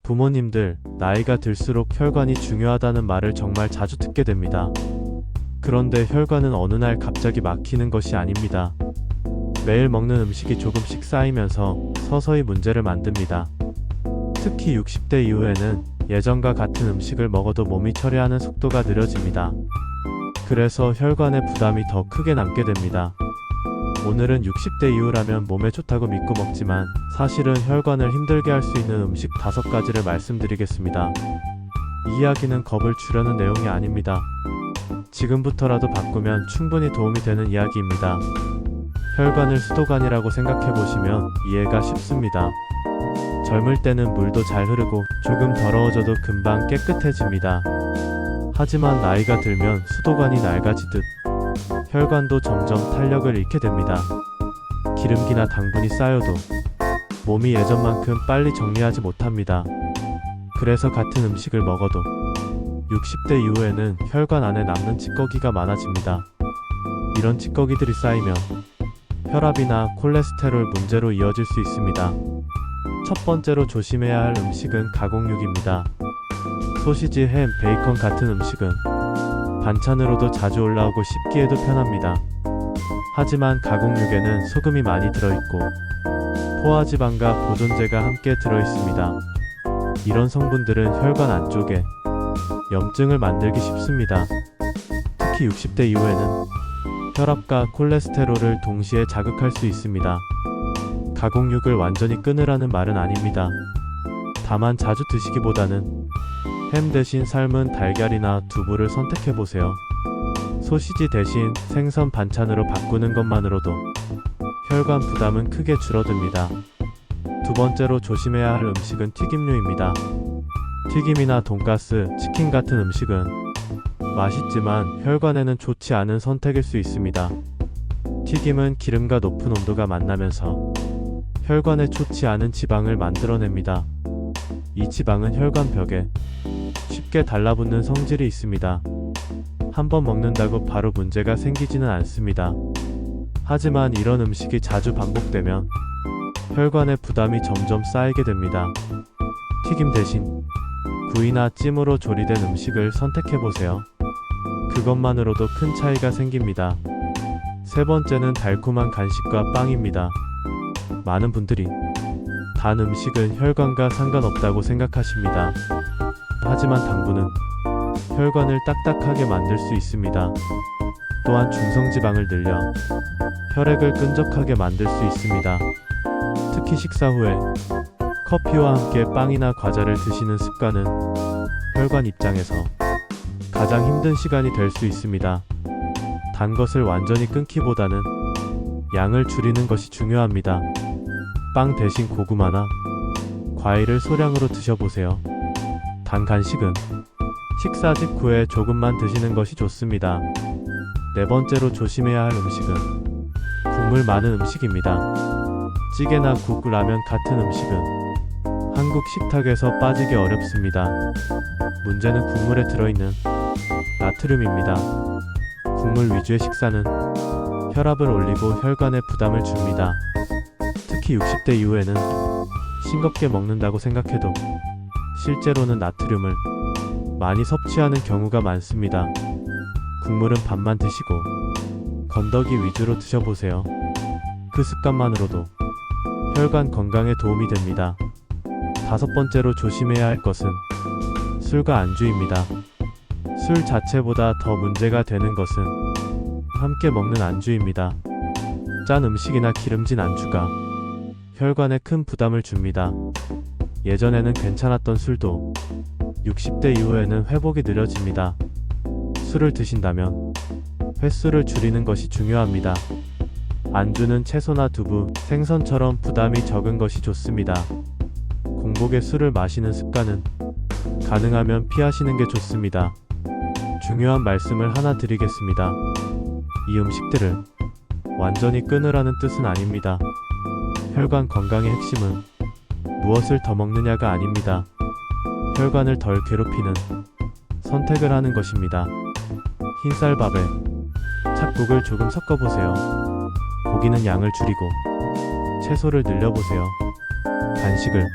부모님들, 나이가 들수록 혈관이 중요하다는 말을 정말 자주 듣게 됩니다. 그런데 혈관은 어느 날 갑자기 막히는 것이 아닙니다. 매일 먹는 음식이 조금씩 쌓이면서 서서히 문제를 만듭니다. 특히 60대 이후에는 예전과 같은 음식을 먹어도 몸이 처리하는 속도가 느려집니다. 그래서 혈관의 부담이 더 크게 남게 됩니다. 오늘은 60대 이후라면 몸에 좋다고 믿고 먹지만 사실은 혈관을 힘들게 할 수 있는 음식 5가지를 말씀드리겠습니다. 이 이야기는 겁을 주려는 내용이 아닙니다. 지금부터라도 바꾸면 충분히 도움이 되는 이야기입니다. 혈관을 수도관이라고 생각해보시면 이해가 쉽습니다. 젊을 때는 물도 잘 흐르고 조금 더러워져도 금방 깨끗해집니다. 하지만 나이가 들면 수도관이 낡아지듯 혈관도 점점 탄력을 잃게 됩니다. 기름기나 당분이 쌓여도 몸이 예전만큼 빨리 정리하지 못합니다. 그래서 같은 음식을 먹어도 60대 이후에는 혈관 안에 남는 찌꺼기가 많아집니다. 이런 찌꺼기들이 쌓이면 혈압이나 콜레스테롤 문제로 이어질 수 있습니다. 첫 번째로 조심해야 할 음식은 가공육입니다. 소시지, 햄, 베이컨 같은 음식은 반찬으로도 자주 올라오고 씹기에도 편합니다. 하지만 가공육에는 소금이 많이 들어있고 포화지방과 보존제가 함께 들어있습니다. 이런 성분들은 혈관 안쪽에 염증을 만들기 쉽습니다. 특히 60대 이후에는 혈압과 콜레스테롤을 동시에 자극할 수 있습니다. 가공육을 완전히 끊으라는 말은 아닙니다. 다만 자주 드시기보다는 햄 대신 삶은 달걀이나 두부를 선택해보세요. 소시지 대신 생선 반찬으로 바꾸는 것만으로도 혈관 부담은 크게 줄어듭니다. 두 번째로 조심해야 할 음식은 튀김류입니다. 튀김이나 돈가스, 치킨 같은 음식은 맛있지만 혈관에는 좋지 않은 선택일 수 있습니다. 튀김은 기름과 높은 온도가 만나면서 혈관에 좋지 않은 지방을 만들어냅니다. 이 지방은 혈관 벽에 쉽게 달라붙는 성질이 있습니다. 한번 먹는다고 바로 문제가 생기지는 않습니다. 하지만 이런 음식이 자주 반복되면 혈관의 부담이 점점 쌓이게 됩니다. 튀김 대신 구이나 찜으로 조리된 음식을 선택해보세요. 그것만으로도 큰 차이가 생깁니다. 세 번째는 달콤한 간식과 빵입니다. 많은 분들이 단 음식은 혈관과 상관없다고 생각하십니다. 하지만 당분은 혈관을 딱딱하게 만들 수 있습니다. 또한 중성지방을 늘려 혈액을 끈적하게 만들 수 있습니다. 특히 식사 후에 커피와 함께 빵이나 과자를 드시는 습관은 혈관 입장에서 가장 힘든 시간이 될 수 있습니다. 단 것을 완전히 끊기보다는 양을 줄이는 것이 중요합니다. 빵 대신 고구마나 과일을 소량으로 드셔보세요. 단 간식은 식사 직후에 조금만 드시는 것이 좋습니다. 네 번째로 조심해야 할 음식은 국물 많은 음식입니다. 찌개나 국, 라면 같은 음식은 한국 식탁에서 빠지기 어렵습니다. 문제는 국물에 들어있는 나트륨입니다. 국물 위주의 식사는 혈압을 올리고 혈관에 부담을 줍니다. 특히 60대 이후에는 싱겁게 먹는다고 생각해도 실제로는 나트륨을 많이 섭취하는 경우가 많습니다. 국물은 반만 드시고 건더기 위주로 드셔보세요. 그 습관만으로도 혈관 건강에 도움이 됩니다. 다섯 번째로 조심해야 할 것은 술과 안주입니다. 술 자체보다 더 문제가 되는 것은 함께 먹는 안주입니다. 짠 음식이나 기름진 안주가 혈관에 큰 부담을 줍니다. 예전에는 괜찮았던 술도 60대 이후에는 회복이 느려집니다. 술을 드신다면 횟수를 줄이는 것이 중요합니다. 안주는 채소나 두부, 생선처럼 부담이 적은 것이 좋습니다. 공복에 술을 마시는 습관은 가능하면 피하시는 게 좋습니다. 중요한 말씀을 하나 드리겠습니다. 이 음식들을 완전히 끊으라는 뜻은 아닙니다. 혈관 건강의 핵심은 무엇을 더 먹느냐가 아닙니다. 혈관을 덜 괴롭히는 선택을 하는 것입니다. 흰쌀밥에 찹국을 조금 섞어보세요. 고기는 양을 줄이고 채소를 늘려보세요. 간식을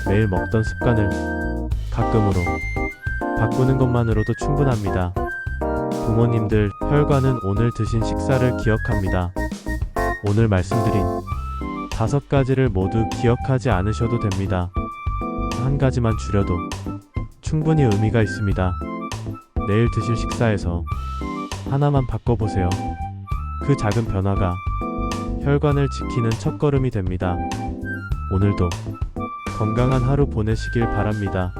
매일 먹던 습관을 가끔으로 바꾸는 것만으로도 충분합니다. 부모님들, 혈관은 오늘 드신 식사를 기억합니다. 오늘 말씀드린 5가지를 모두 기억하지 않으셔도 됩니다. 한 가지만 줄여도 충분히 의미가 있습니다. 내일 드실 식사에서 하나만 바꿔보세요. 그 작은 변화가 혈관을 지키는 첫걸음이 됩니다. 오늘도 건강한 하루 보내시길 바랍니다.